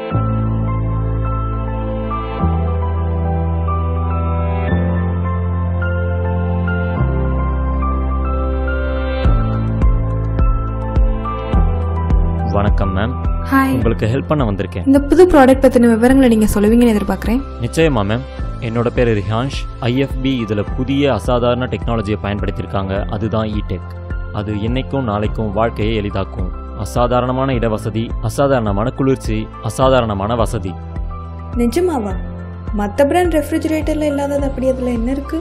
வணக்கம் ma'am. Hi. உங்களுக்கு help பண்ண வந்திருக்கேன். இந்த புது ப்ராடக்ட் பத்தின விவரங்களை நீங்க சொல்லுவீங்கன்னு எதிர்பார்க்கிறேன். நிச்சயமா மேம். என்னோட பேர் ரிஹான்ஷ். ஐஎஃப்பி இதில் புதிய அசாதாரண டெக்னாலஜியை பயன்படுத்தியிருக்காங்க. அதுதான் இடெக். அது இன்னைக்கும் நாளைக்கும் வாழ்க்கையை எளிதாக்கும். அசாதாரணமான இடவசதி, அசாதாரணமான குளிர்ச்சி, அசாதாரணமான வசதி. நிஜமாவா? மற்ற பிராண்ட் ரெஃப்ரிஜரேட்டர்ல இல்லாதது அப்படி அதில் என்ன இருக்கு?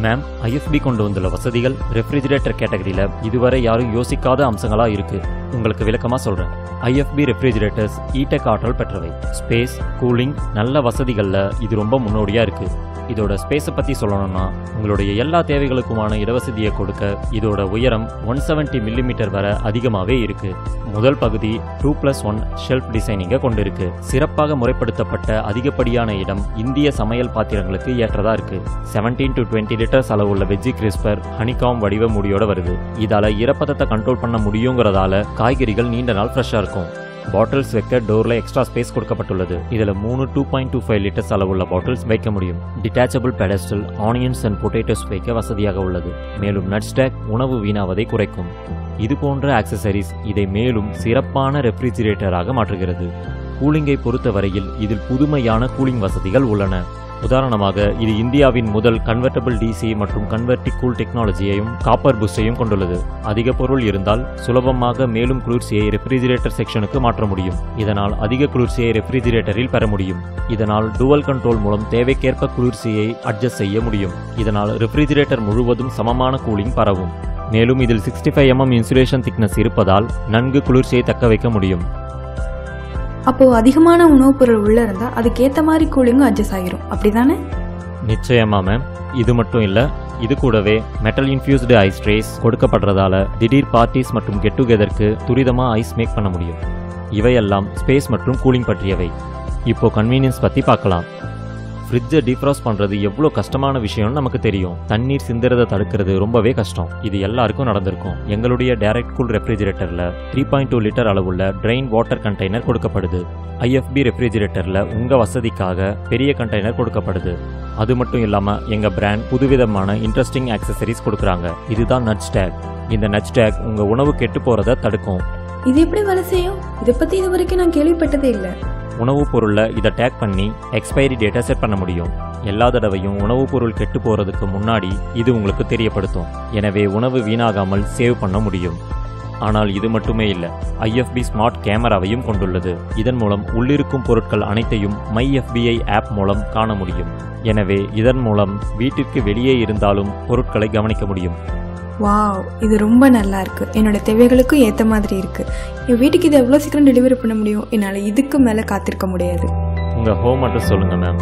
மேம், ஐஎஃப்பி கொண்டு வந்துள்ள வசதிகள் ரெஃப்ரிஜரேட்டர் கேட்டகரியில் இதுவரை யாரும் யோசிக்காத அம்சங்களாக இருக்கு. உங்களுக்கு விளக்கமாக சொல்கிறேன். ஐஎஃப்பி ரெஃப்ரிஜரேட்டர்ஸ் இடெக் ஆற்றல் பெற்றவை. ஸ்பேஸ், கூலிங், நல்ல வசதிகளில் இது ரொம்ப முன்னோடியாக இருக்குது. இதோட ஸ்பேஸை பற்றி சொல்லணும்னா, உங்களுடைய எல்லா தேவைகளுக்குமான இடவசதியை கொடுக்க இதோட உயரம் 170 மில்லிமீட்டர் வரை அதிகமாகவே இருக்குது. முதல் பகுதி 2+1 ஷெல்ஃப் டிசைனிங்கை கொண்டிருக்கு. சிறப்பாக முறைப்படுத்தப்பட்ட அதிகப்படியான இடம் இந்திய சமையல் பாத்திரங்களுக்கு ஏற்றதா இருக்கு. 17 to 20 லிட்டர்ஸ் அளவுள்ள வெஜ்ஜி கிறிஸ்பர் ஹனிகாம் வடிவ மூடியோட வருது. இதால ஈரப்பதத்தை கண்ட்ரோல் பண்ண முடியுங்கிறதால காய்கறிகள் நீண்ட நாள் ஃப்ரெஷ்ஷாக இருக்கும். பாட்டில்ஸ் வைக்க டோர்ல எக்ஸ்ட்ரா ஸ்பேஸ் கொடுக்கப்பட்டுள்ளது. இதில் 3 2.25 லிட்டர்ஸ் அளவுள்ள பாட்டில்ஸ் வைக்க முடியும். Detachable pedestal, onions and potatoes வைக்க வசதியாக உள்ளது. மேலும் நட் ஸ்டாக் உணவு வீணாவதை குறைக்கும். இது போன்ற ஆக்சசரிஸ் இதை மேலும் சிறப்பான ரெஃப்ரிஜிரேட்டராக மாற்றுகிறது. கூலிங்கை பொறுத்தவரையில் இதில் புதுமையான கூலிங் வசதிகள் உள்ளன. உதாரணமாக, இது இந்தியாவின் முதல் கன்வெர்டபிள் டிசி மற்றும் கன்வெர்டி கூல் டெக்னாலஜியையும் காப்பர் பூஸ்டையும் கொண்டுள்ளது. அதிக பொருள் இருந்தால் சுலபமாக மேலும் குளிர்ச்சியை ரெஃப்ரிஜிரேட்டர் செக்ஷனுக்கு மாற்ற முடியும். இதனால் அதிக குளிர்ச்சியை ரெஃப்ரிஜிரேட்டரில் பெற முடியும். இதனால் டுவல் கண்ட்ரோல் மூலம் தேவைக்கேற்ப குளிர்ச்சியை அட்ஜஸ்ட் செய்ய முடியும். இதனால் ரெஃப்ரிஜிரேட்டர் முழுவதும் சமமான கூலிங் பரவும். மேலும் இதில் 65 mm இன்சுலேஷன் திக்னஸ் இருப்பதால் நன்கு குளிர்ச்சியை தக்க வைக்க முடியும். அப்போ அதிகமான உணவுப் பொருள் உள்ள இருந்தா அதுக்கேற்ற மாதிரி கூலிங்கும் அட்ஜஸ்ட் ஆகிரும், அப்படிதானே? நிச்சயமா மேம். இது மட்டும் இல்லை, இது கூடவே மெட்டல் இன்ஃபியூஸ்டு ஐஸ் ட்ரேஸ் கொடுக்கப்படுறதால திடீர் பார்ட்டிஸ் மற்றும் கெட் டுகெதருக்கு துரிதமாக ஐஸ் மேக் பண்ண முடியும். இவையெல்லாம் ஸ்பேஸ் மற்றும் கூலிங் பற்றியவை. இப்போ கன்வீனியன்ஸ் பற்றி பார்க்கலாம். ஃப்ரிட்ஜை டீஃப்ராஸ்ட் பண்ணுறது எவ்வளோ கஷ்டமான விஷயம்னு நமக்கு தெரியும். தண்ணீர் சிந்துறதை தடுக்கிறது ரொம்பவே கஷ்டம். இது எல்லாருக்கும் நடந்திருக்கும். எங்களுடைய டைரக்ட் கூல் ரெஃப்ரிஜரேட்டரில் 3.2 லிட்டர் அளவுள்ள ட்ரெயின் வாட்டர் கண்டெய்னர் கொடுக்கப்படுது. ஐஎஃப்பி ரெஃப்ரிஜரேட்டரில் உங்கள் வசதிக்காக பெரிய கண்டெய்னர் கொடுக்கப்படுது. அது மட்டும் இல்லாமல் எங்கள் பிராண்ட் புதுவிதமான இன்ட்ரெஸ்டிங் ஆக்சசரிஸ் கொடுக்குறாங்க. இதுதான் நட் ஸ்டாக். இந்த நட் ஸ்டாக் உங்கள் உணவு கெட்டு போகிறத தடுக்கும். இது எப்படி வேலை செய்யும்? இதை பற்றி இது வரைக்கும் நான் கேள்விப்பட்டதே இல்லை. உணவுப் பொருளில் இதை டேக் பண்ணி எக்ஸ்பைரி டேட்டா செட் பண்ண முடியும். எல்லா தடவையும் உணவுப் பொருள் கெட்டு போகிறதுக்கு முன்னாடி இது உங்களுக்கு தெரியப்படுத்தும். எனவே உணவு வீணாகாமல் சேவ் பண்ண முடியும். ஆனால் இது மட்டுமே இல்லை, ஐஎஃப்பி ஸ்மார்ட் கேமராவையும் கொண்டுள்ளது. இதன் மூலம் உள்ளிருக்கும் பொருட்கள் அனைத்தையும் மை FBI ஆப் மூலம் காண முடியும். எனவே இதன் மூலம் வீட்டிற்கு வெளியே இருந்தாலும் பொருட்களை கவனிக்க முடியும். வாவ், இது ரொம்ப நல்லா இருக்கு. என்னோட தேவைகளுக்கும் ஏற்ற மாதிரி இருக்கு. என் வீட்டுக்கு இதை எவ்வளோ சீக்கிரம் டெலிவரி பண்ண முடியும்? என்னால் இதுக்கு மேலே காத்திருக்க முடியாது. உங்கள் ஹோம் அட்ரஸ் சொல்லுங்கள் மேம்.